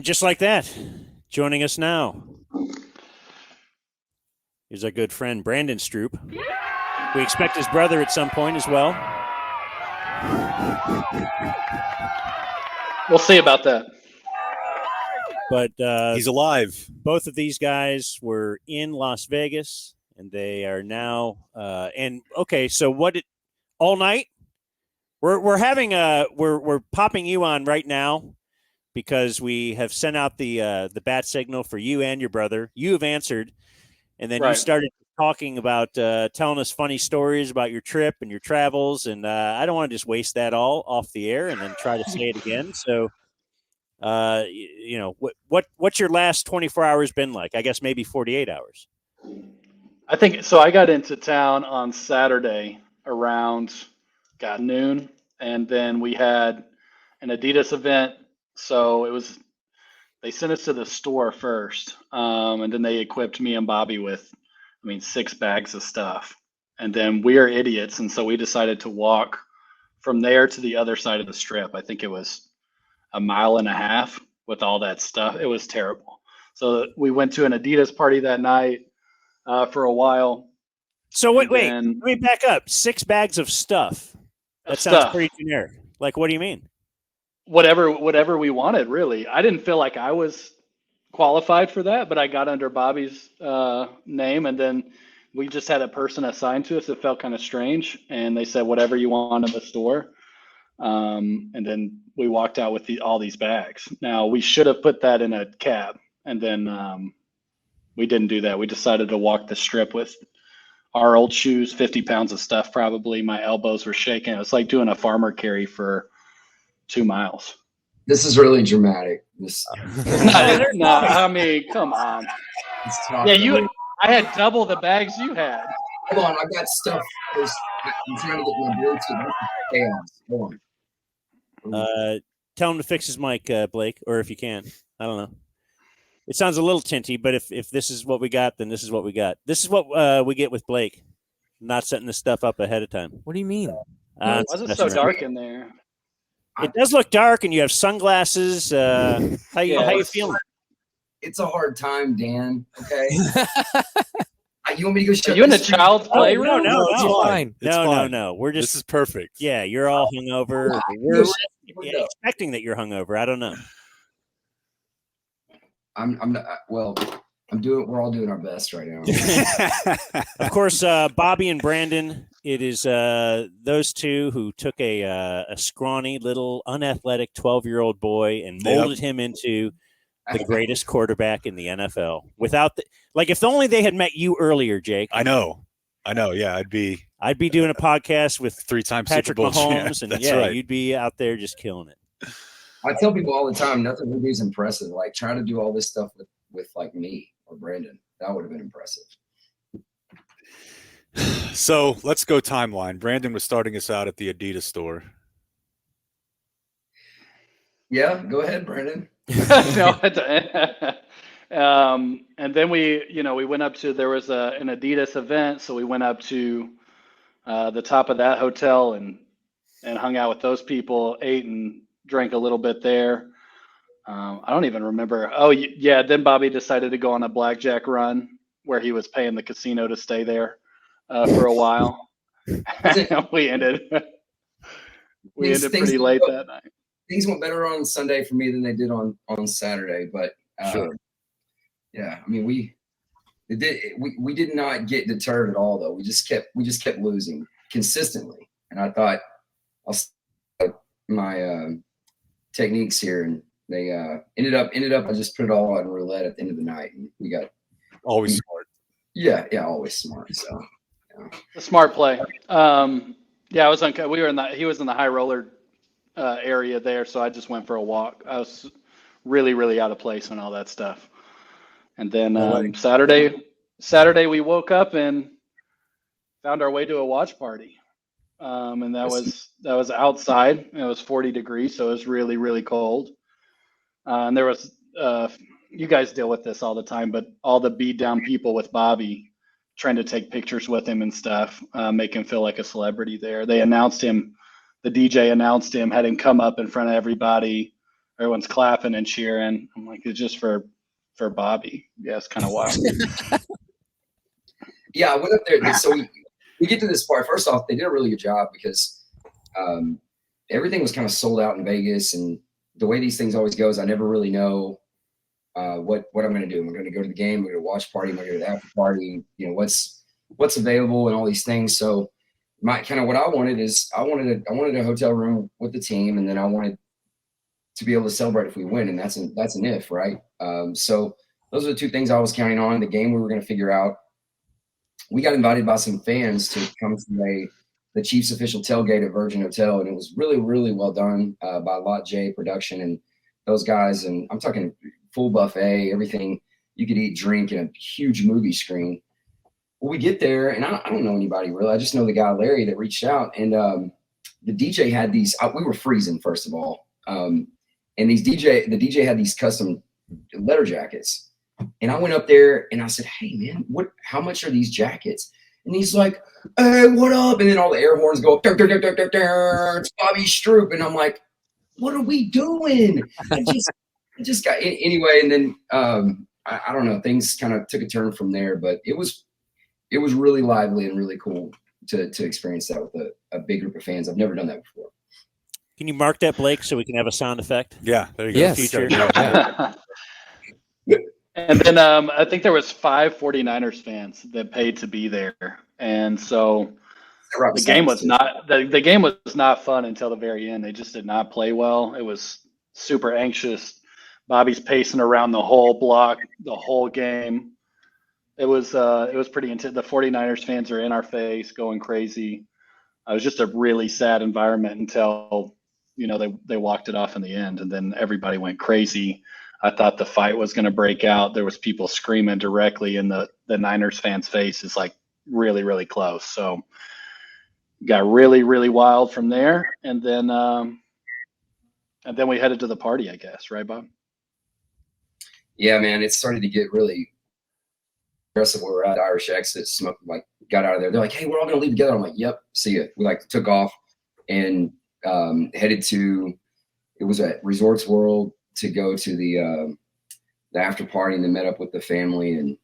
just like that, joining us now is our good friend Brandon Stroupes. We expect his brother at some point as well. We'll see about that. But he's alive. Both of these guys were in Las Vegas, and they are now. So what? All night? We're popping you on right now because we have sent out the bat signal for you and your brother. You have answered, and then you started talking about telling us funny stories about your trip and your travels, and I don't want to just waste that all off the air and then try to say it again. So, what's your last 24 hours been like? I guess maybe 48 hours. I think so. I got into town on Saturday around noon, and then we had an Adidas event. So they sent us to the store first, and then they equipped me and Bobby with, 6 bags of stuff. And then we are idiots, and so we decided to walk from there to the other side of the strip. I think it was a mile and a half with all that stuff. It was terrible. So we went to an Adidas party that night for a while. So wait, let me back up. 6 bags of stuff. That sounds pretty generic. Like, what do you mean? Whatever we wanted, really. I didn't feel like I was qualified for that, but I got under Bobby's name, and then we just had a person assigned to us. It felt kind of strange, and they said whatever you want in the store, and then we walked out with all these bags. Now we should have put that in a cab, and then we didn't do that. We decided to walk the strip with our old shoes, 50 pounds of stuff probably. My elbows were shaking. It was like doing a farmer carry for 2 miles. This is really dramatic. Come on. Yeah, I had double the bags you had. Hold on, I got stuff. I'm trying to get my Bluetooth. Chaos. Hold on. Tell him to fix his mic, Blake, or if you can. I don't know. It sounds a little tinty, but if this is what we got, then this is what we got. This is what we get with Blake, not setting this stuff up ahead of time. What do you mean? Why is it so dark in there? It does look dark, and you have sunglasses. How you feeling? It's a hard time, Dan. Okay. You want me to go shut? Are you in a child's playroom? No, it's fine. No. We're just. This is perfect. Yeah, you're all hungover. We're expecting that you're hungover. I don't know. I'm not. Well, we're all doing our best right now. Of course, Bobby and Brandon. It is those two who took a scrawny little unathletic 12-year-old boy and molded him into the greatest quarterback in the NFL. If only they had met you earlier, Jake. I know. Yeah, I'd be doing a podcast with 3-time Patrick Super Bowl Mahomes, and right. You'd be out there just killing it. I tell people all the time, nothing we do is impressive. Like trying to do all this stuff with like me or Brandon, that would have been impressive. So let's go timeline. Brandon was starting us out at the Adidas store. Yeah, go ahead, Brandon. And then we went up to, there was an Adidas event, so we went up to the top of that hotel and hung out with those people, ate and drank a little bit there. I don't even remember. Oh yeah, then Bobby decided to go on a blackjack run where he was paying the casino to stay there for a while. we ended pretty late that night. Things went better on Sunday for me than they did on Saturday, but sure. Yeah, I mean we did not get deterred at all though. We just kept losing consistently, and I thought I'll start my techniques here, and they ended up. I just put it all on roulette at the end of the night, and we got always smart. Yeah, always smart. So a smart play. Yeah, I was on. He was in the high roller area there, so I just went for a walk. I was really, really out of place and all that stuff. And then Saturday we woke up and found our way to a watch party. And that was outside. It was 40 degrees, so it was really, really cold. And there was you guys deal with this all the time, but all the beat down people with Bobby trying to take pictures with him and stuff, make him feel like a celebrity there. They announced him, the DJ announced him, had him come up in front of everybody, everyone's clapping and cheering. I'm like, it's just for Bobby. Yeah, it's kind of wild. Yeah, I went up there. So we get to this part. First off, they did a really good job because everything was kind of sold out in Vegas, and the way these things always goes, I never really know what I'm going to do. Am I going to go to the game? Am I going to watch party? Am I going to go to the after party? You know, what's available and all these things. So my kind of what I wanted is I wanted a hotel room with the team, and then I wanted to be able to celebrate if we win, and that's an if, right? So those are the two things I was counting on. The game we were going to figure out. We got invited by some fans to come to the Chiefs official tailgate at Virgin Hotel, and it was really, really well done by Lot J Production and those guys. And I'm talking full buffet, everything you could eat, drink, and a huge movie screen. Well, we get there, and I don't know anybody really. I just know the guy Larry that reached out, and the DJ had these. We were freezing, first of all, and the DJ had these custom leather jackets. And I went up there and I said, "Hey man, how much are these jackets?" And he's like, "Hey, what up?" And then all the air horns go, "Dur, dur, dur, dur, dur, dur. It's Bobby Stroupe." And I'm like, "What are we doing?" It just got anyway. And then I don't know, things kind of took a turn from there, but it was really lively and really cool to experience that with a big group of fans. I've never done that before. Can you mark that, Blake, so we can have a sound effect? Yeah, there you go. Yes. Future. Yeah. And then I think there was 5 49ers fans that paid to be there, and so the game was not fun until the very end. They just did not play well. It was super anxious. Bobby's pacing around the whole block, the whole game. It was pretty intense. The 49ers fans are in our face, going crazy. It was just a really sad environment until they walked it off in the end, and then everybody went crazy. I thought the fight was going to break out. There was people screaming directly in the Niners fans' faces, like really, really close. So got really, really wild from there. And then we headed to the party, I guess. Right, Bob? Yeah, man, it started to get really aggressive. We were at Irish Exit, got out of there. They're like, "Hey, we're all going to leave together." I'm like, "Yep, see ya." We took off and headed to, it was at Resorts World, to go to the after party, and then met up with the family. And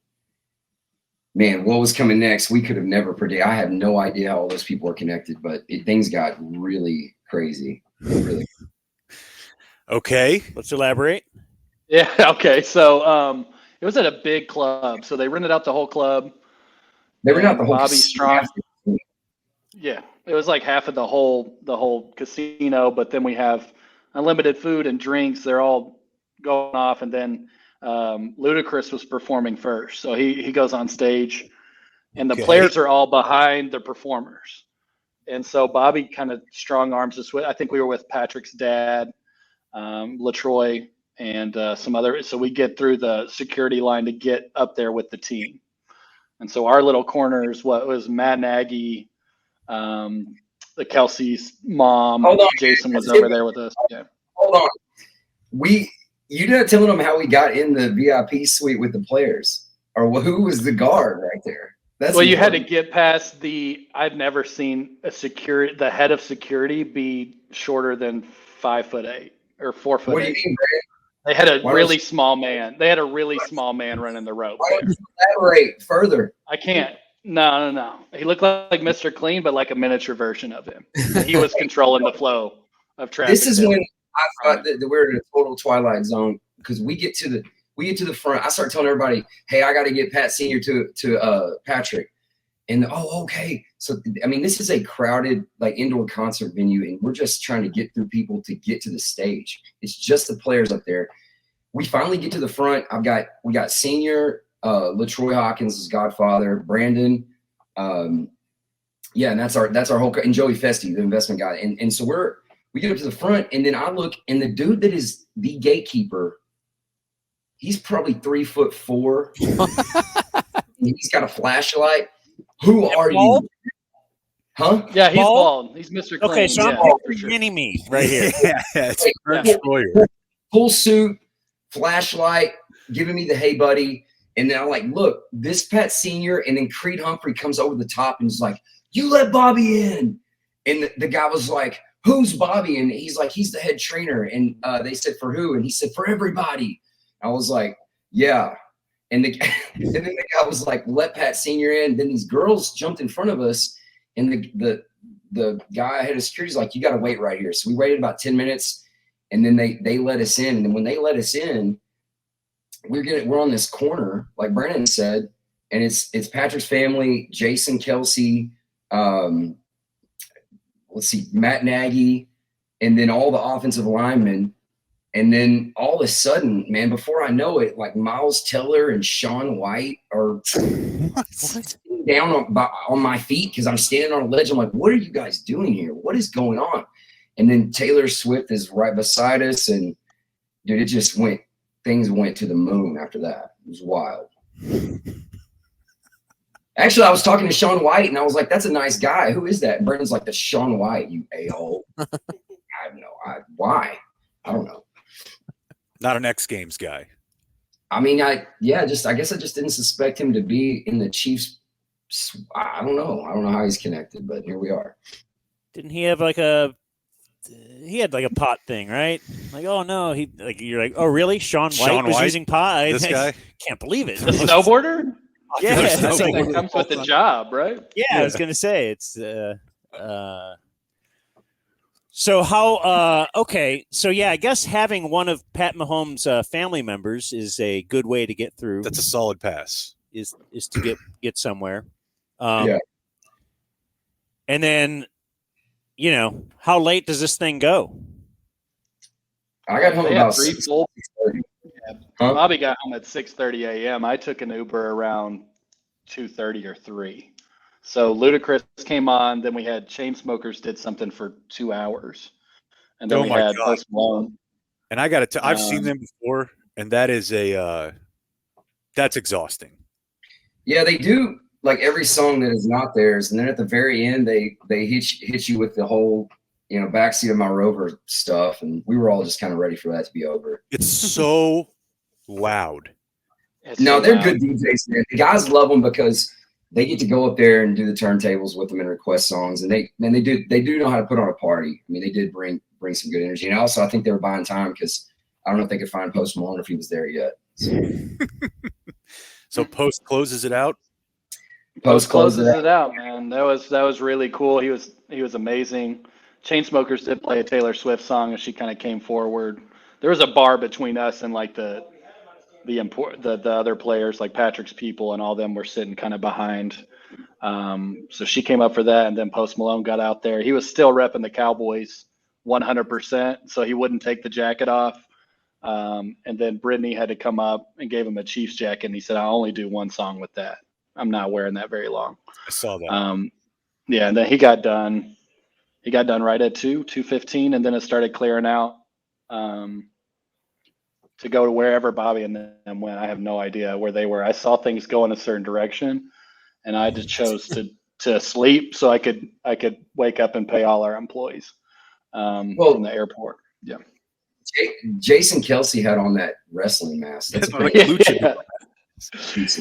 man, what was coming next, we could have never predicted. I had no idea how all those people were connected, but things got really crazy. Really. Okay, let's elaborate. Yeah. Okay. So it was at a big club, so they rented out the whole club. They rented out the whole Bobby Stroupe. Yeah, it was like half of the whole casino, but then we have unlimited food and drinks. They're all going off, and then Ludacris was performing first, so he goes on stage, and the players are all behind the performers, and so Bobby kind of strong arms us with. I think we were with Patrick's dad, LaTroy, and some other. So we get through the security line to get up there with the team, and so our little corner is what was Matt Nagy. The Kelsey's mom, Jason, was over there with us. Yeah. Hold on. You didn't tell them how we got in the VIP suite with the players, or who was the guard right there. That's well, you had to get past I've never seen the head of security be shorter than 5'8" or 4'8". What do you mean, Brad? They had a really small man. They had a really small man running the rope. Why don't you elaborate further? I can't. No. He looked like Mr. Clean, but like a miniature version of him. He was controlling the flow of traffic. This is when I thought that we're in a total twilight zone, because we get to the front. I start telling everybody, "Hey, I got to get Pat Senior to Patrick," and okay. So I mean, this is a crowded indoor concert venue, and we're just trying to get through people to get to the stage. It's just the players up there. We finally get to the front. We got Senior. LaTroy Hawkins is Godfather, Brandon, and that's our whole, and Joey Festi, the investment guy, and so we get up to the front, and then I look, and the dude that is the gatekeeper, he's probably 3'4". He's got a flashlight. Who are you? Huh? Yeah, he's bald. He's Mr. Clean. Okay, so I'm mini me right here. It's full suit, flashlight, giving me the "Hey, buddy." And then I'm like, "Look, this Pat Senior," and then Creed Humphrey comes over the top and is like, "You let Bobby in." And the guy was like, who's Bobby? And he's like, he's the head trainer. And they said, for who? And he said, for everybody. I was like, yeah. And, and then the guy was like, let Pat Senior in. Then these girls jumped in front of us, and the guy head of security is like, you got to wait right here. So we waited about 10 minutes, and then they let us in. And then when they let us in, we're on this corner, like Brandon said, and it's Patrick's family, Jason Kelsey, let's see, Matt Nagy, and then all the offensive linemen. And then all of a sudden, man, before I know it, like Miles Teller and Sean White are down on my feet because I'm standing on a ledge. I'm like, what are you guys doing here? What is going on? And then Taylor Swift is right beside us. And dude, it just things went to the moon after that. It was wild. Actually, I was talking to Sean White, and I was like, that's a nice guy. Who is that? And Brandon's like, that's Sean White, you a-hole. Why? I don't know. Not an X Games guy. I mean, I guess I just didn't suspect him to be in the Chiefs. I don't know. I don't know how he's connected, but here we are. Didn't he have like he had like a pot thing, right? Like, oh no, you're like, oh really? Sean White was using pot? This guy? Can't believe it. The snowboarder? Yeah, that's like that comes with the job, right? Yeah, I was gonna say it's So how okay, so yeah, I guess having one of Pat Mahomes' family members is a good way to get through. That's a solid pass. Is to get somewhere. Yeah. And then, how late does this thing go? I got home about 6:30. Huh? Bobby got home at 6:30 a.m. I took an Uber around 2:30 or 3. So Ludacris came on, then we had Chainsmokers did something for 2 hours, and then we had Post Malone. And I got to I've seen them before, and that is that's exhausting. Yeah, they do like every song that is not theirs, and then at the very end they hit you with the whole backseat of my Rover stuff, and we were all just kind of ready for that to be over. It's so loud. They're good DJs, man. The guys love them because they get to go up there and do the turntables with them and request songs, and they do know how to put on a party. I mean, they did bring some good energy, and also I think they were buying time because I don't know if they could find Post Malone if he was there yet. So Post closes it out. Post closes it out, man. That was really cool. He was amazing. Chainsmokers did play a Taylor Swift song, and she kind of came forward. There was a bar between us and like the other players, like Patrick's people and all them were sitting kind of behind. So she came up for that, and then Post Malone got out there. He was still repping the Cowboys 100%, so he wouldn't take the jacket off. And then Brittany had to come up and gave him a Chiefs jacket, and he said, I'll only do one song with that. I'm not wearing that very long. I saw that. Yeah, and then he got done. He got done right at 2:15, and then it started clearing out to go to wherever Bobby and them went. I have no idea where they were. I saw things go in a certain direction, and I just chose to sleep so I could wake up and pay all our employees from the airport. Yeah. Jason Kelsey had on that wrestling mask. That's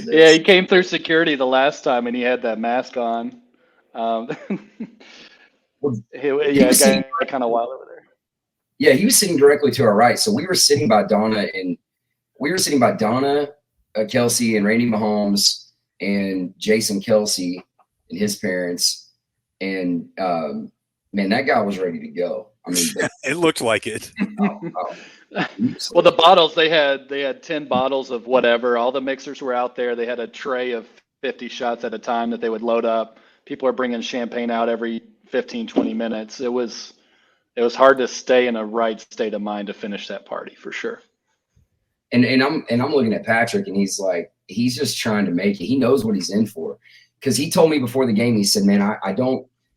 yeah, he came through security the last time, and he had that mask on. He kind of wild over there. Yeah, he was sitting directly to our right. So we were sitting by Donna, Kelsey, and Randy Mahomes, and Jason Kelsey and his parents. And man, that guy was ready to go. I mean, it looked like it. Well, the bottles they had 10 bottles of whatever. All the mixers were out there. They had a tray of 50 shots at a time that they would load up. People are bringing champagne out every 15, 20 minutes. It was hard to stay in a right state of mind to finish that party for sure. And I'm looking at Patrick, and he's like, he's just trying to make it. He knows what he's in for, because he told me before the game, he said, man,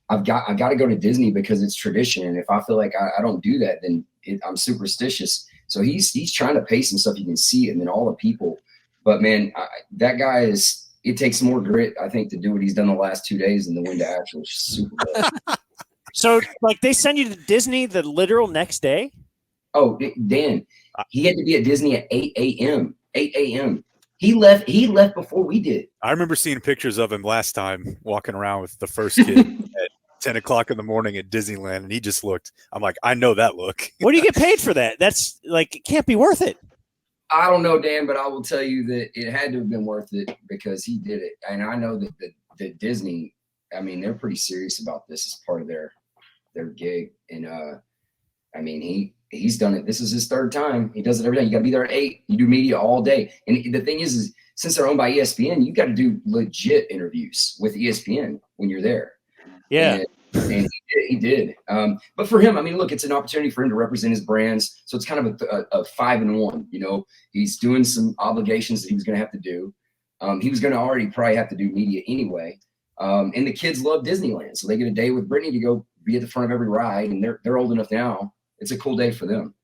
I've got to go to Disney because it's tradition, and if I feel like I don't do that, then I'm superstitious. So he's trying to pace himself. You can see it, and then all the people. But man, that guy is. It takes more grit, I think, to do what he's done the last 2 days than to win the actual Super Bowl. So, like, they send you to Disney the literal next day? Oh, Dan, he had to be at Disney at 8 a.m. 8 a.m. He left before we did. I remember seeing pictures of him last time walking around with the first kid at 10 o'clock in the morning at Disneyland, and he just looked. I'm like, I know that look. What do you get paid for that? That's like, it can't be worth it. I don't know, Dan, but I will tell you that it had to have been worth it because he did it. And I know that Disney, I mean, they're pretty serious about this as part of their gig. And I mean, he's done it. This is his third time. He does it every day. You got to be there at 8. You do media all day. And the thing is since they're owned by ESPN, you got to do legit interviews with ESPN when you're there. Yeah. And he did. But for him, I mean, look, it's an opportunity for him to represent his brands. So it's kind of a 5-1. You know, he's doing some obligations that he was going to have to do. He was going to already probably have to do media anyway. And the kids love Disneyland, so they get a day with Brittany to go be at the front of every ride, and they're old enough now. It's a cool day for them.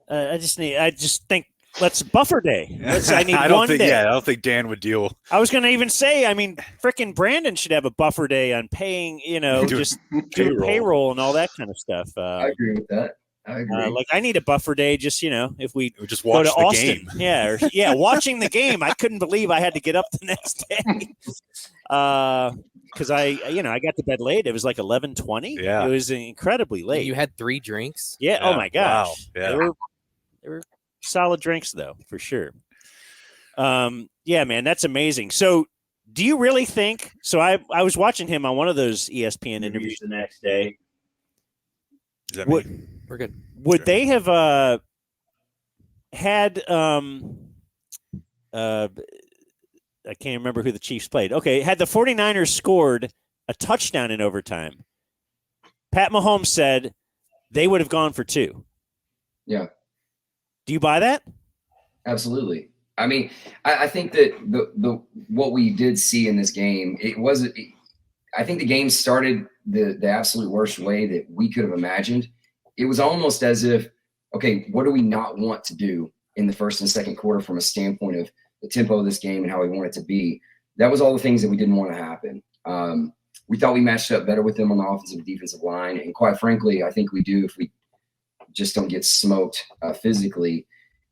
I just think let's buffer day. I need one day. Yeah, I don't think Dan would deal. I was going to even say, I mean, frickin' Brandon should have a buffer day on paying, just payroll and all that kind of stuff. I agree with that. I agree. Like I need a buffer day, just if we just go watch to the Austin, game. watching the game. I couldn't believe I had to get up the next day because I got to bed late. It was like 11:20. Yeah, it was incredibly late. You had 3 drinks. Yeah. Oh my gosh. Wow. Yeah. They were solid drinks though, for sure. Yeah, man, that's amazing. So, do you really think? So I was watching him on one of those ESPN interviews the next day. Is that me? We're good. Would they have had I can't remember who the Chiefs played. Okay, had the 49ers scored a touchdown in overtime, Pat Mahomes said they would have gone for 2. Yeah. Do you buy that? Absolutely. I mean, I think that the what we did see in this game, I think the game started the absolute worst way that we could have imagined. It was almost as if, okay, what do we not want to do in the first and second quarter from a standpoint of the tempo of this game and how we want it to be? That was all the things that we didn't want to happen. We thought we matched up better with them on the offensive and defensive line. And quite frankly, I think we do if we just don't get smoked physically.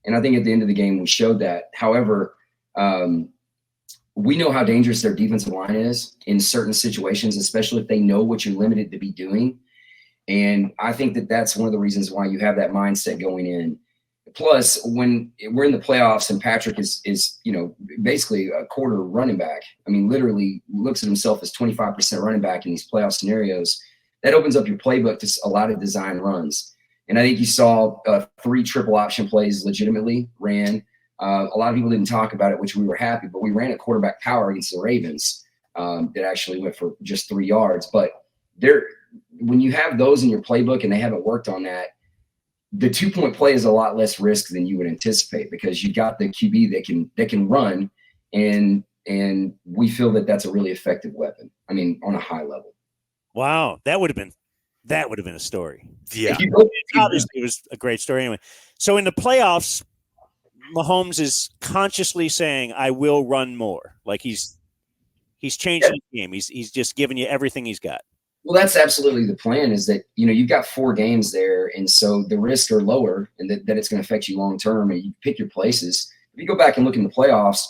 And I think at the end of the game, we showed that. However, we know how dangerous their defensive line is in certain situations, especially if they know what you're limited to be doing. And I think that that's one of the reasons why you have that mindset going in. Plus, when we're in the playoffs and Patrick is basically a quarter running back, I mean, literally looks at himself as 25% running back in these playoff scenarios, that opens up your playbook to a lot of design runs. And I think you saw 3 triple option plays legitimately ran. A lot of people didn't talk about it, which we were happy, but we ran a quarterback power against the Ravens that actually went for just 3 yards. But when you have those in your playbook and they haven't worked on that, the 2-point play is a lot less risk than you would anticipate because you got the QB that can run, and we feel that that's a really effective weapon. I mean, on a high level. Wow, that would have been a story. Yeah, obviously it was a great story anyway. So in the playoffs, Mahomes is consciously saying, "I will run more." Like he's changing the game. He's just giving you everything he's got. Well, that's absolutely the plan, is that, you've got 4 games there. And so the risks are lower and that it's going to affect you long-term, and you pick your places. If you go back and look in the playoffs,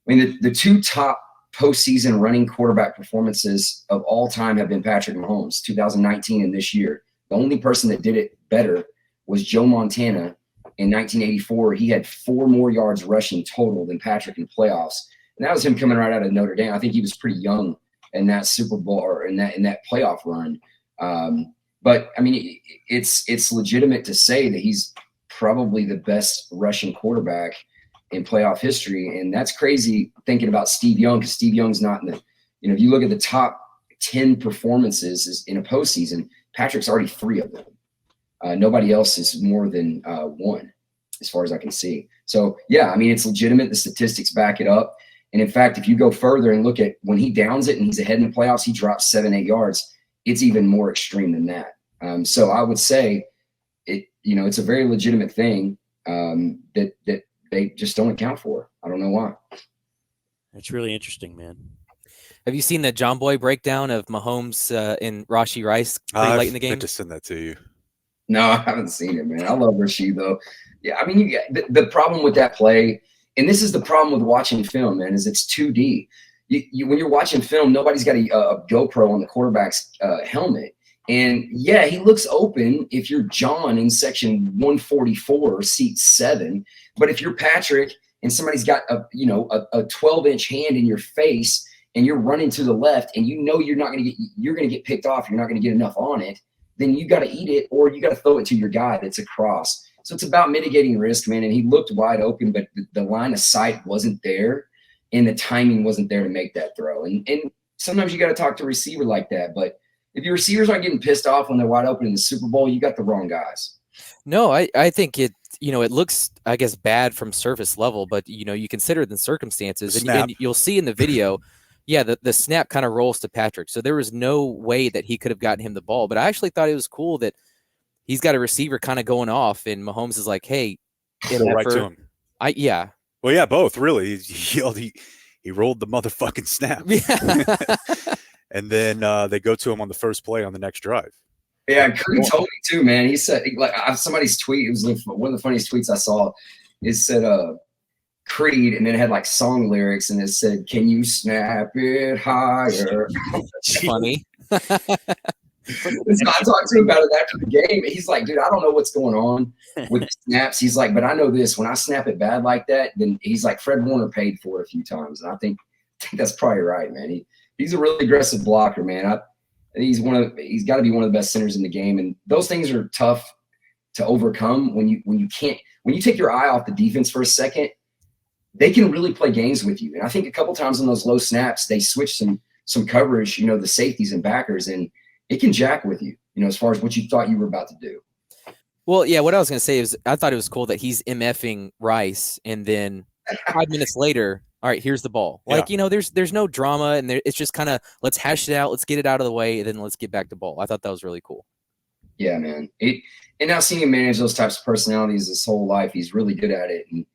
I mean, the 2 top postseason running quarterback performances of all time have been Patrick Mahomes, 2019 and this year. The only person that did it better was Joe Montana in 1984. He had 4 more yards rushing total than Patrick in the playoffs. And that was him coming right out of Notre Dame. I think he was pretty young in that Super Bowl or in that playoff run. But I mean, it's legitimate to say that he's probably the best rushing quarterback in playoff history. And that's crazy thinking about Steve Young, because Steve Young's not in the, if you look at the top 10 performances in a postseason, Patrick's already 3 of them. Nobody else is more than 1 as far as I can see. So yeah, I mean, it's legitimate. The statistics back it up. And in fact, if you go further and look at when he downs it and he's ahead in the playoffs, he drops 7-8 yards. It's even more extreme than that. So I would say it's a very legitimate thing that they just don't account for. I don't know why. That's really interesting, man. Have you seen the John Boy breakdown of Mahomes and Rashee Rice pretty late in the game? I meant to send that to you. No, I haven't seen it, man. I love Rashee, though. Yeah, I mean, the problem with that play, and this is the problem with watching film, man, is it's 2D. when you're watching film, nobody's got a GoPro on the quarterback's helmet. And yeah, he looks open if you're John in section 144, seat 7. But if you're Patrick and somebody's got a 12-inch hand in your face and you're running to the left and you're going to get picked off, you're not going to get enough on it, then you got to eat it or you got to throw it to your guy that's across. So it's about mitigating risk, man. And he looked wide open, but the line of sight wasn't there and the timing wasn't there to make that throw. And sometimes you got to talk to a receiver like that. But if your receivers aren't getting pissed off when they're wide open in the Super Bowl, you got the wrong guys. No, I think it looks, I guess, bad from surface level, but you consider the circumstances, and you'll see in the video, the snap kind of rolls to Patrick. So there was no way that he could have gotten him the ball. But I actually thought it was cool that he's got a receiver kind of going off, and Mahomes is like, "Hey, go right to him." Well, yeah, both really. He yelled, he rolled the motherfucking snap. Yeah. And then they go to him on the first play on the next drive. Yeah, Creed told me too, man. He said, like, somebody's tweet, it was one of the funniest tweets I saw. It said, Creed, and then it had like song lyrics, and it said, "Can you snap it higher?" Funny. So I talked to him about it after the game. He's like, "Dude, I don't know what's going on with the snaps." He's like, "But I know this: when I snap it bad like that, then," he's like, "Fred Warner paid for it a few times," and I think that's probably right, man. He's a really aggressive blocker, man. He's got to be one of the best centers in the game, and those things are tough to overcome when you take your eye off the defense for a second. They can really play games with you, and I think a couple times on those low snaps they switch some coverage, the safeties and backers, and it can jack with you, as far as what you thought you were about to do. Well, yeah, what I was going to say is I thought it was cool that he's MFing Rice, and then 5 minutes later, all right, here's the ball. Like, there's no drama, and it's just kind of, let's hash it out, let's get it out of the way, and then let's get back to ball. I thought that was really cool. Yeah, man. And now seeing him manage those types of personalities his whole life, he's really good at it, and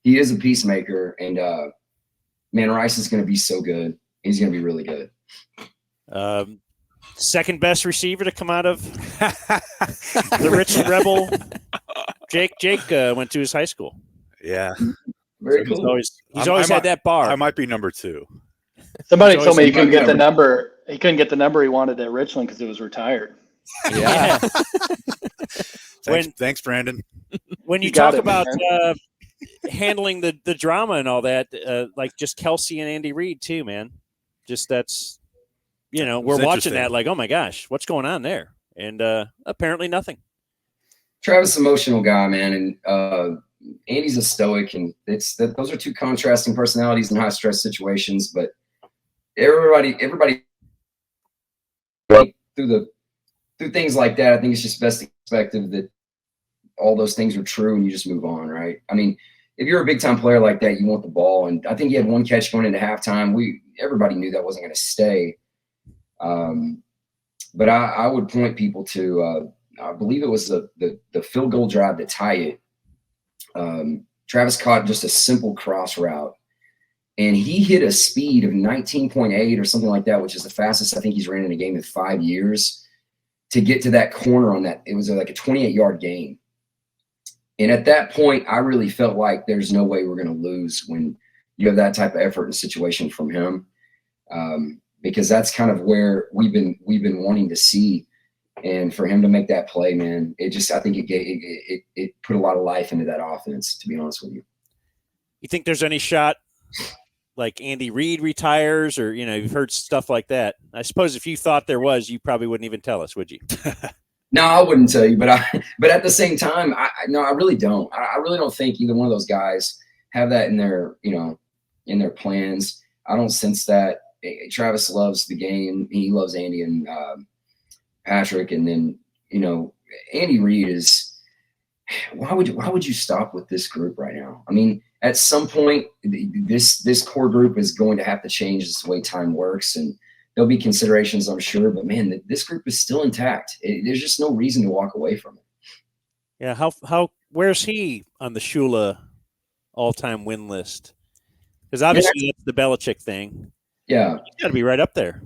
he is a peacemaker. And man, Rice is going to be so good. He's going to be really good. Second best receiver to come out of the Richland Rebel. Jake went to his high school. Yeah. Very cool. He's always had that bar. I might be number 2. Somebody told me he couldn't get the number. He couldn't get the number he wanted at Richland because it was retired. Yeah. Thanks, Brandon. When you talk about handling the drama and all that, like just Kelsey and Andy Reid too, man. Just that's, we're watching that like, oh my gosh, what's going on there? And apparently nothing. Travis, emotional guy, man, and Andy's a stoic, and those are two contrasting personalities in high stress situations. But everybody through things like that, I think it's just best expected that all those things are true, and you just move on, right? I mean, if you're a big time player like that, you want the ball, and I think he had one catch going into halftime. Everybody knew that wasn't going to stay, but I would point people to I believe it was the field goal drive to tie it. Travis caught just a simple cross route, and he hit a speed of 19.8 or something like that, which is the fastest I think he's ran in a game in 5 years to get to that corner on that. It was like a 28-yard gain. And at that point, I really felt like there's no way we're going to lose when you have that type of effort and situation from him, because that's kind of where we've been wanting to see. And for him to make that play, man, I think it put a lot of life into that offense, to be honest with you. You think there's any shot like Andy Reid retires, or, you've heard stuff like that? I suppose if you thought there was, you probably wouldn't even tell us, would you? No, I wouldn't tell you, but at the same time, I really don't. I really don't think either one of those guys have that in their plans. I don't sense that. Travis loves the game. He loves Andy and Patrick, and then Andy Reid is. Why would you stop with this group right now? I mean, at some point, this core group is going to have to change the way time works, and there'll be considerations, I'm sure. But man, this group is still intact. There's just no reason to walk away from it. Yeah, how where's he on the Shula all-time win list? Because obviously that's the Belichick thing. Yeah, he's got to be right up there.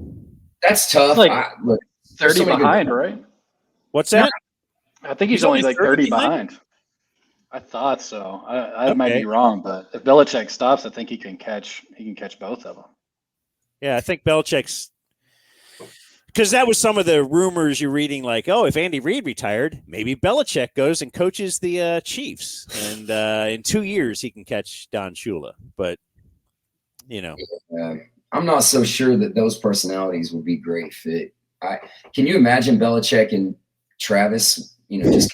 That's tough. Look, 30 behind, right? What's that? I think he's only like 30 behind. I thought so. I might be wrong, but if Belichick stops, I think he can catch both of them. Yeah, I think Belichick's because that was some of the rumors you're reading, like, oh, if Andy Reid retired, maybe Belichick goes and coaches the Chiefs, and in 2 years he can catch Don Shula. But I'm not so sure that those personalities would be great fit. Can you imagine Belichick and Travis? Just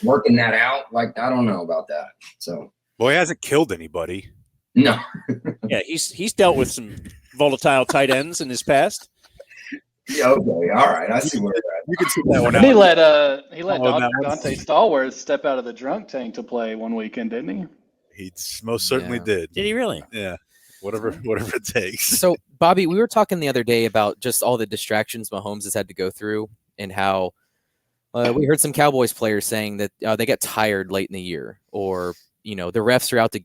working that out. Like, I don't know about that. So, well, he hasn't killed anybody. No. Yeah, he's dealt with some volatile tight ends in his past. Yeah, okay, all right. I see where you're at. You can see that one out. He let Dante Stallworth step out of the drunk tank to play one weekend, didn't he? He most certainly did. Did he really? Yeah. Whatever it takes. So, Bobby, we were talking the other day about just all the distractions Mahomes has had to go through, and how we heard some Cowboys players saying that they got tired late in the year, or the refs are out to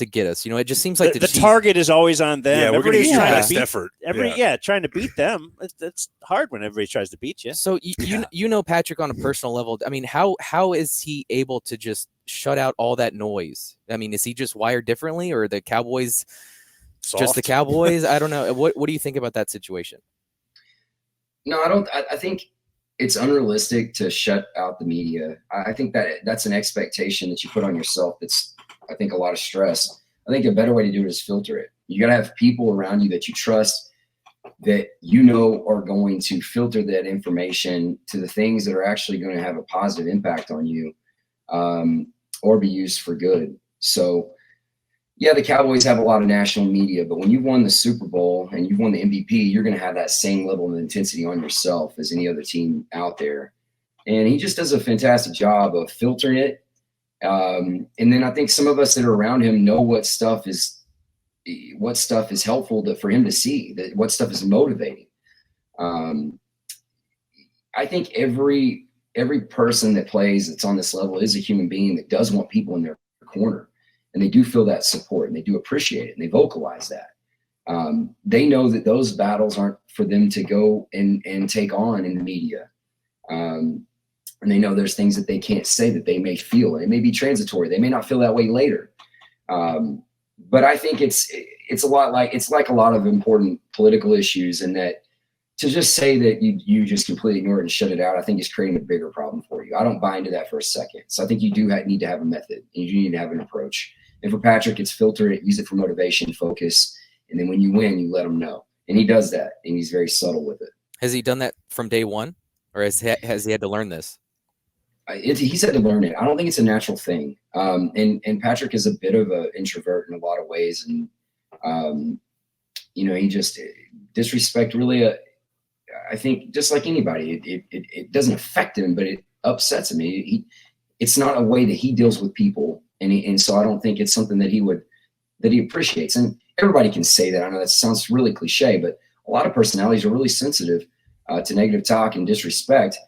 get us. It just seems like the target is always on them. Yeah, everybody's trying to beat effort. Trying to beat them. It's hard when everybody tries to beat you. So you know Patrick on a personal level. I mean, how is he able to just shut out all that noise? I mean, is he just wired differently, or the Cowboys Soft. just the Cowboys? I don't know. What do you think about that situation? No, I don't. I think it's unrealistic to shut out the media. I think that's an expectation that you put on yourself. That's, I think, a lot of stress. I think a better way to do it is filter it. You got to have people around you that you trust, that are going to filter that information to the things that are actually going to have a positive impact on you, or be used for good. So, yeah, the Cowboys have a lot of national media, but when you've won the Super Bowl and you've won the MVP, you're going to have that same level of intensity on yourself as any other team out there. And he just does a fantastic job of filtering it. And then I think some of us that are around him know what stuff is helpful for him to see, that what stuff is motivating. I think every person that plays that's on this level is a human being that does want people in their corner, and they do feel that support, and they do appreciate it, and they vocalize that. They know that those battles aren't for them to go and take on in the media. And they know there's things that they can't say that they may feel, and it may be transitory. They may not feel that way later. But I think it's like a lot of important political issues, and that to just say that you just completely ignore it and shut it out, I think is creating a bigger problem for you. I don't buy into that for a second. So I think you do need to have a method, and you need to have an approach. And for Patrick, it's filter it, use it for motivation, focus, and then when you win, you let him know. And he does that, and he's very subtle with it. Has he done that from day one, or has he had to learn this? He's had to learn it. I don't think it's a natural thing. And Patrick is a bit of an introvert in a lot of ways. And, he just disrespect really, I think just like anybody, it doesn't affect him, but it upsets him. It's not a way that he deals with people. And so I don't think it's something that he appreciates. And everybody can say that. I know that sounds really cliche, but a lot of personalities are really sensitive to negative talk and disrespect.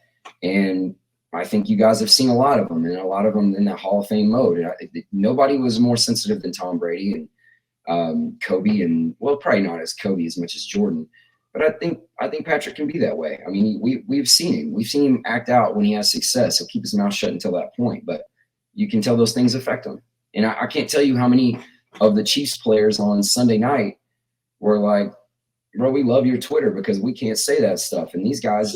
And I think you guys have seen a lot of them, and a lot of them in that Hall of Fame mode. And nobody was more sensitive than Tom Brady and Kobe, and probably not as Kobe as much as Jordan. But I think Patrick can be that way. I mean, we've seen him. We've seen him act out when he has success. He'll keep his mouth shut until that point, but you can tell those things affect him. And I can't tell you how many of the Chiefs players on Sunday night were like, bro, we love your Twitter because we can't say that stuff. And these guys,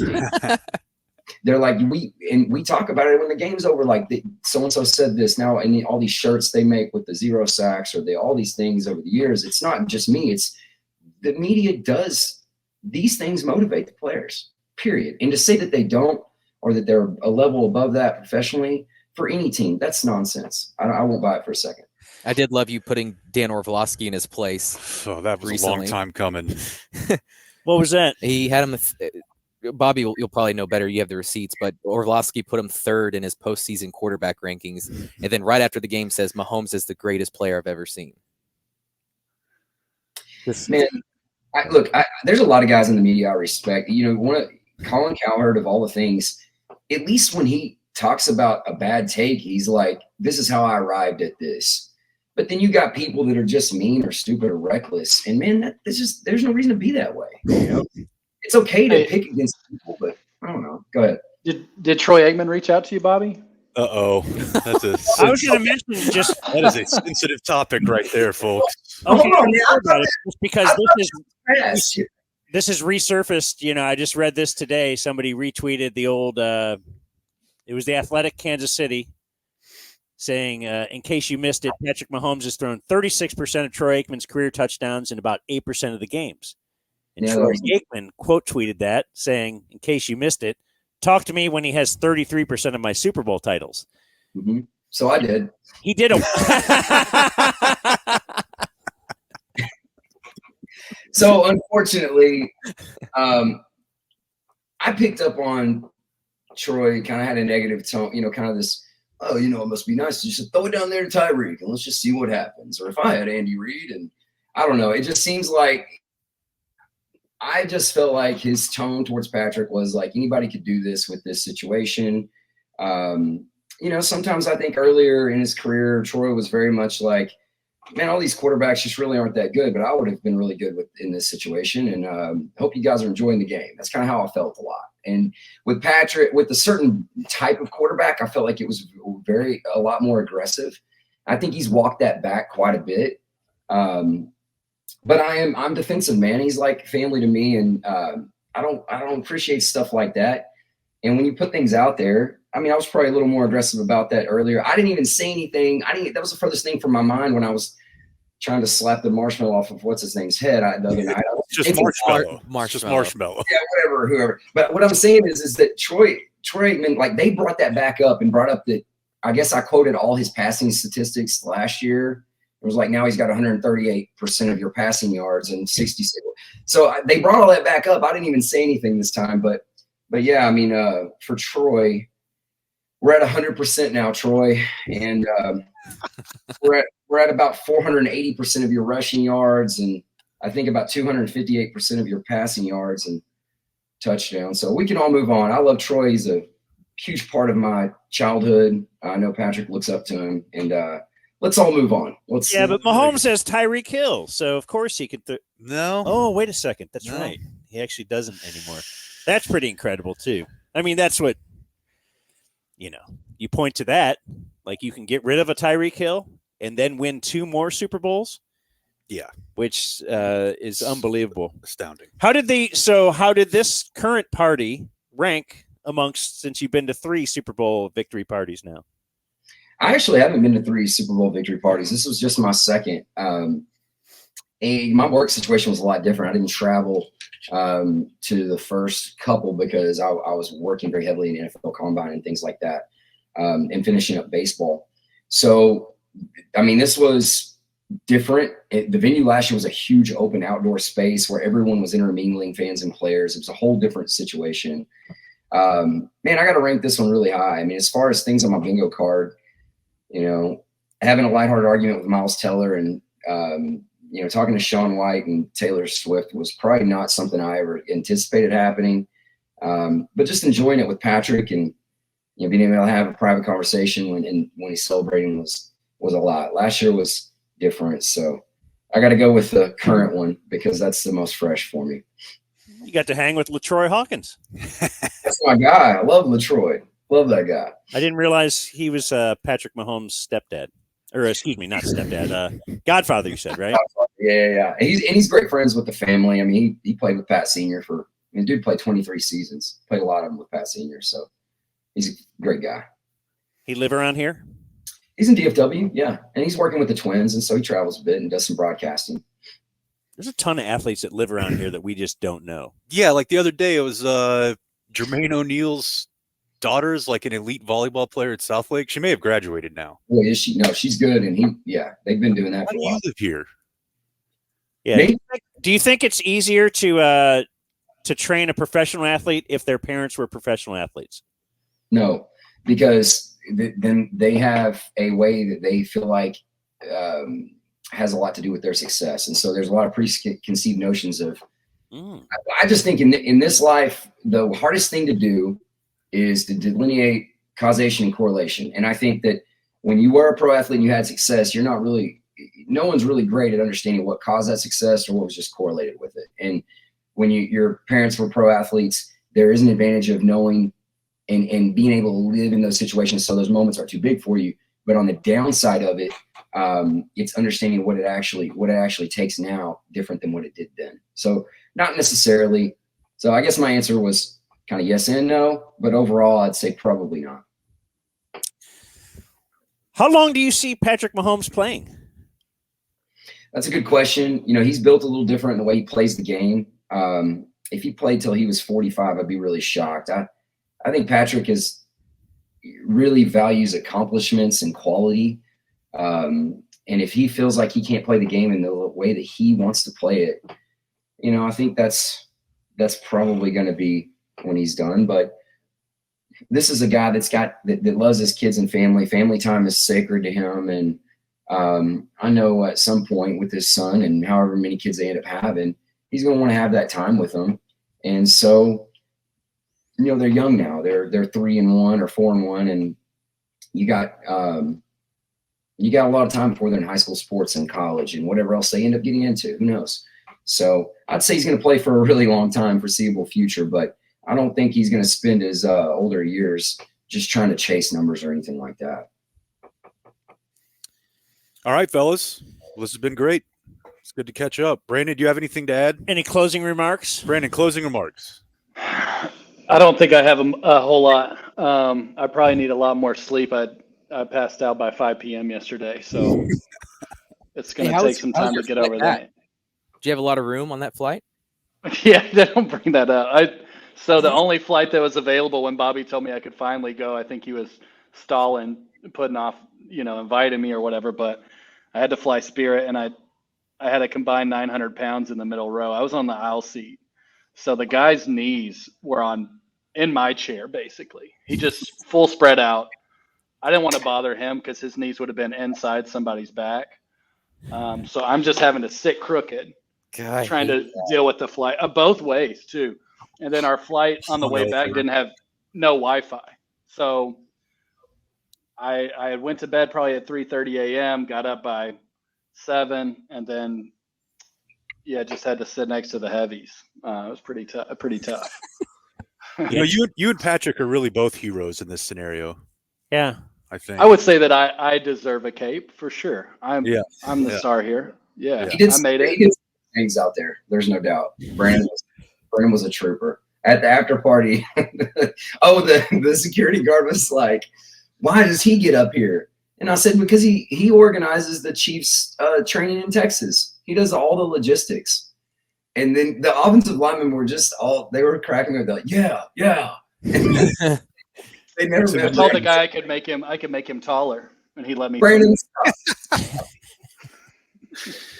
they're like, we talk about it when the game's over. Like, so-and-so said this now, and all these shirts they make with the 0 sacks or all these things over the years. It's not just me. It's the media does. These things motivate the players, period. And to say that they don't, or that they're a level above that professionally for any team, that's nonsense. I won't buy it for a second. I did love you putting Dan Orlovsky in his place. Oh, that was recently. A long time coming. What was that? He had him. Bobby, you'll probably know better. You have the receipts, but Orlovsky put him third in his postseason quarterback rankings, and then right after the game says Mahomes is the greatest player I've ever seen. Man, there's a lot of guys in the media I respect. Colin Cowherd, of all the things, at least when he talks about a bad take, he's like, this is how I arrived at this. But then you got people that are just mean or stupid or reckless. And man, there's no reason to be that way. It's okay to pick against people, but I don't know. Go ahead. Did Troy Aikman reach out to you, Bobby? Uh-oh. I was going to mention that is a sensitive topic right there, folks. Okay, hold on, man. Just because this is resurfaced. You know, I just read this today. Somebody retweeted the old. It was the Athletic Kansas City saying, in case you missed it, Patrick Mahomes has thrown 36% of Troy Aikman's career touchdowns in about 8% of the games. And Troy Aikman quote tweeted that, saying, in case you missed it, talk to me when he has 33% of my Super Bowl titles. Mm-hmm. So I did. He did a. So unfortunately, I picked up on Troy kind of had a negative tone, you know, kind of this, oh, you know, it must be nice to just throw it down there to Tyreek and let's just see what happens. Or if I had Andy Reid, and I don't know, it just seems like I just felt like his tone towards Patrick was like anybody could do this with this situation. You know, sometimes I think earlier in his career, Troy was very much like, man, all these quarterbacks just really aren't that good, but I would have been really good in this situation. And hope you guys are enjoying the game. That's kind of how I felt a lot. And with Patrick, with a certain type of quarterback, I felt like it was a lot more aggressive. I think he's walked that back quite a bit. But I'm defensive, man. He's like family to me. And I don't appreciate stuff like that. And when you put things out there, I mean, I was probably a little more aggressive about that earlier. I didn't even say anything. That was the furthest thing from my mind when I was trying to slap the marshmallow off of what's his name's head the other night. Just marshmallow. Yeah, whoever. But what I'm saying is that Troy Aikman, like they brought that back up and brought up that, I guess I quoted all his passing statistics last year. It was like, now he's got 138% of your passing yards and 66. So they brought all that back up. I didn't even say anything this time, but yeah, I mean, for Troy, we're at 100% now, Troy, and we're at about 480% of your rushing yards, and I think about 258% of your passing yards and touchdowns. So we can all move on. I love Troy. He's a huge part of my childhood. I know Patrick looks up to him, and let's all move on. But Mahomes has Tyreek Hill, so of course he could. No. Oh, wait a second. That's right. He actually doesn't anymore. That's pretty incredible too. I mean, that's what. You know, you point to that, like you can get rid of a Tyreek Hill and then win 2 more Super Bowls. Yeah. Which is unbelievable. Astounding. How did this current party rank amongst, since you've been to 3 Super Bowl victory parties now? I actually haven't been to 3 Super Bowl victory parties. This was just my second. My work situation was a lot different. I didn't travel to the first couple because I was working very heavily in the NFL Combine and things like that, and finishing up baseball. So, I mean, this was different. The venue last year was a huge open outdoor space where everyone was intermingling, fans and players. It was a whole different situation. Man, I got to rank this one really high. I mean, as far as things on my bingo card, you know, having a lighthearted argument with Miles Teller and, you know, talking to Shaun White and Taylor Swift was probably not something I ever anticipated happening. But just enjoying it with Patrick and, you know, being able to have a private conversation when he's celebrating was a lot. Last year was different. So I got to go with the current one because that's the most fresh for me. You got to hang with LaTroy Hawkins. That's my guy. I love LaTroy. Love that guy. I didn't realize he was Patrick Mahomes' stepdad. Or excuse me, not stepdad. Godfather, you said, right? Yeah. And he's great friends with the family. I mean, he played with Pat Sr. Dude played 23 seasons. Played a lot of them with Pat Sr. So he's a great guy. He live around here? He's in DFW, yeah. And he's working with the Twins, and so he travels a bit and does some broadcasting. There's a ton of athletes that live around here that we just don't know. Yeah, like the other day, it was Jermaine O'Neal's daughter's like an elite volleyball player at Southlake. She may have graduated now. Oh, is she? No, she's good, and they've been doing that for a while. You live here? Yeah. Maybe. Do you think it's easier to train a professional athlete if their parents were professional athletes? No, because then they have a way that they feel like has a lot to do with their success, and so there's a lot of preconceived notions of. I just think in this life, the hardest thing to do is to delineate causation and correlation. And I think that when you were a pro athlete and you had success, no one's really great at understanding what caused that success or what was just correlated with it. And when your parents were pro athletes, there is an advantage of knowing and being able to live in those situations so those moments are too big for you. But on the downside of it, it's understanding what it actually takes now, different than what it did then. So not necessarily. So I guess my answer was kind of yes and no, but overall I'd say probably not. How long do you see Patrick Mahomes playing? That's a good question. He's built a little different in the way he plays the game. If he played till he was 45, I'd be really shocked. I think Patrick really values accomplishments and quality. And if he feels like he can't play the game in the way that he wants to play it, I think that's probably going to be when he's done. But this is a guy that loves his kids and family. Family time is sacred to him. And I know at some point with his son and however many kids they end up having, he's going to want to have that time with them. And so, they're young now. They're 3-1 or 4-1, and you got a lot of time before they're in high school sports and college and whatever else they end up getting into. Who knows? So I'd say he's going to play for a really long time, foreseeable future, but I don't think he's going to spend his older years just trying to chase numbers or anything like that. All right, fellas. Well, this has been great. It's good to catch up. Brandon, do you have anything to add? Any closing remarks? Brandon, closing remarks. I don't think I have a whole lot. I probably need a lot more sleep. I passed out by 5 p.m. yesterday, so it's going to take some time to get over that. Do you have a lot of room on that flight? Yeah, don't bring that up. So the only flight that was available when Bobby told me I could finally go, I think he was stalling, putting off, inviting me or whatever, but I had to fly Spirit, and I had a combined 900 pounds in the middle row. I was on the aisle seat. So the guy's knees were in my chair, basically. He just full spread out. I didn't want to bother him because his knees would have been inside somebody's back. So I'm just having to sit crooked, trying to deal with the flight both ways too. And then our flight on the way back didn't have no Wi-Fi. So I went to bed probably at 3:30 a.m., got up by 7, and then just had to sit next to the heavies. It was pretty tough. You and Patrick are really both heroes in this scenario. Yeah, I think. I would say that I deserve a cape for sure. I'm the star here. Yeah, I made it. He did things out there. There's no doubt. Brandon was a trooper. At the after party, the security guard was like, "Why does he get up here?" And I said, "Because he organizes the Chiefs training in Texas. He does all the logistics." And then the offensive linemen were they were cracking up. They're like, yeah. They never I told the guy I could make him taller, and he let me. Brandon.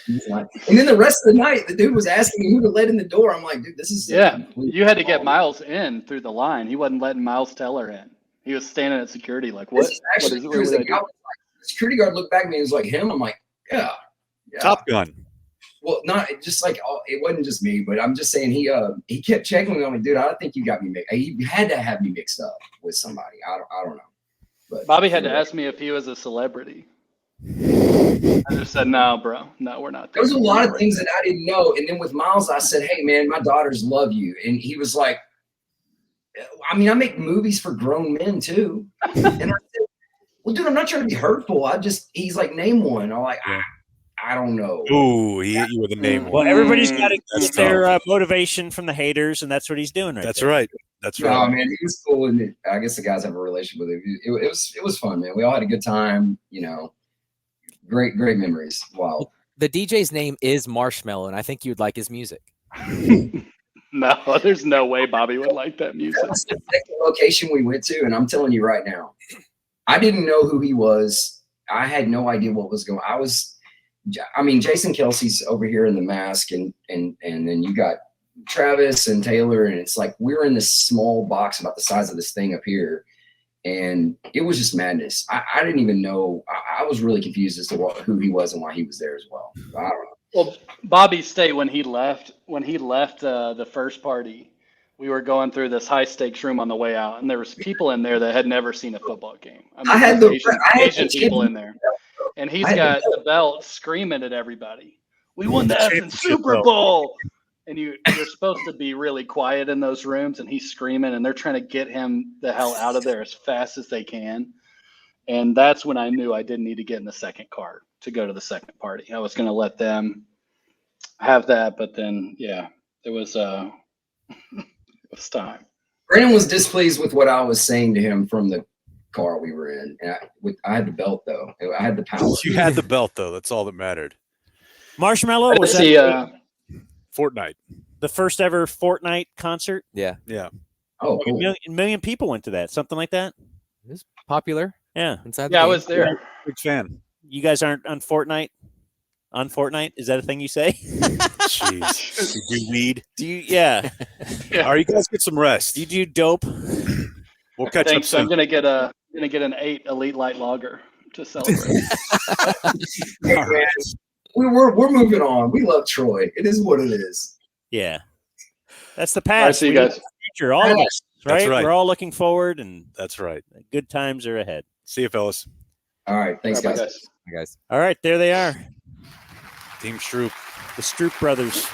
And then the rest of the night, the dude was asking me who to let in the door. I'm like, dude, this is You had to get Miles in through the line. He wasn't letting Miles Teller in. He was standing at security like, what? The security guard looked back at me and was like, him? I'm like, yeah. Top Gun. Well, not just like it wasn't just me, but I'm just saying he kept checking me. I'm like, dude, I don't think you got me mixed. He had to have me mixed up with somebody. I don't know. But Bobby had to ask me if he was a celebrity. I just said, no, bro. No, we're not. There was a lot of things that I didn't know. And then with Miles, I said, hey, man, my daughters love you. And he was like, I mean, I make movies for grown men too. And I said, well, dude, I'm not trying to be hurtful. He's like, name one. I'm like, I don't know. Ooh, he hit you with a name one. Well, everybody's got to get their motivation from the haters, and that's what he's doing That's there. right. That's right. No, man, he was cool. And I guess the guys have a relationship with him. It was fun, man. We all had a good time, Great memories. Wow. The DJ's name is Marshmello, and I think you'd like his music. No, there's no way Bobby would like that music. That was the second location we went to, and I'm telling you right now, I didn't know who he was. I had no idea what was going on. Jason Kelsey's over here in the mask, and then you got Travis and Taylor, and it's like we're in this small box about the size of this thing up here. And it was just madness. I didn't even know. I was really confused as to who he was and why he was there as well. I don't know. Well, Bobby State, when he left the first party, we were going through this high stakes room on the way out, and there was people in there that had never seen a football game. I had Asian people in there, and he's got the belt screaming at everybody. We won the effing Super Bowl. And you're supposed to be really quiet in those rooms, and he's screaming, and they're trying to get him the hell out of there as fast as they can. And that's when I knew I didn't need to get in the second car. to go to the second party. I was going to let them have that, but then it was it was time. Brandon was displeased with what I was saying to him from the car we were in. And I had the belt though. I had the power. You had the belt though. That's all that mattered. Marshmallow, was See, that Fortnite. the first ever Fortnite concert? Yeah. Oh, cool. A million people went to that, something like that. It was popular. Yeah. Inside the I game. was there. Big fan. You guys aren't on Fortnite? On Fortnite? Is that a thing you say? Jeez. You do weed. Do you? Yeah. All right, you guys get some rest. Do you do dope? We'll catch Thanks. up I'm soon. gonna get an 8 Elite Light Lager to celebrate. Hey, man, we're moving on. We love Troy. It is what it is. Yeah. That's the All right, past. see you We look guys. to the future, all of us, right? That's right. We're all looking forward, and That's right. good times are ahead. See you, fellas. All right. Thanks, All right, bye, guys. Guys. All right, there they are, Team Stroop. the Stroop brothers.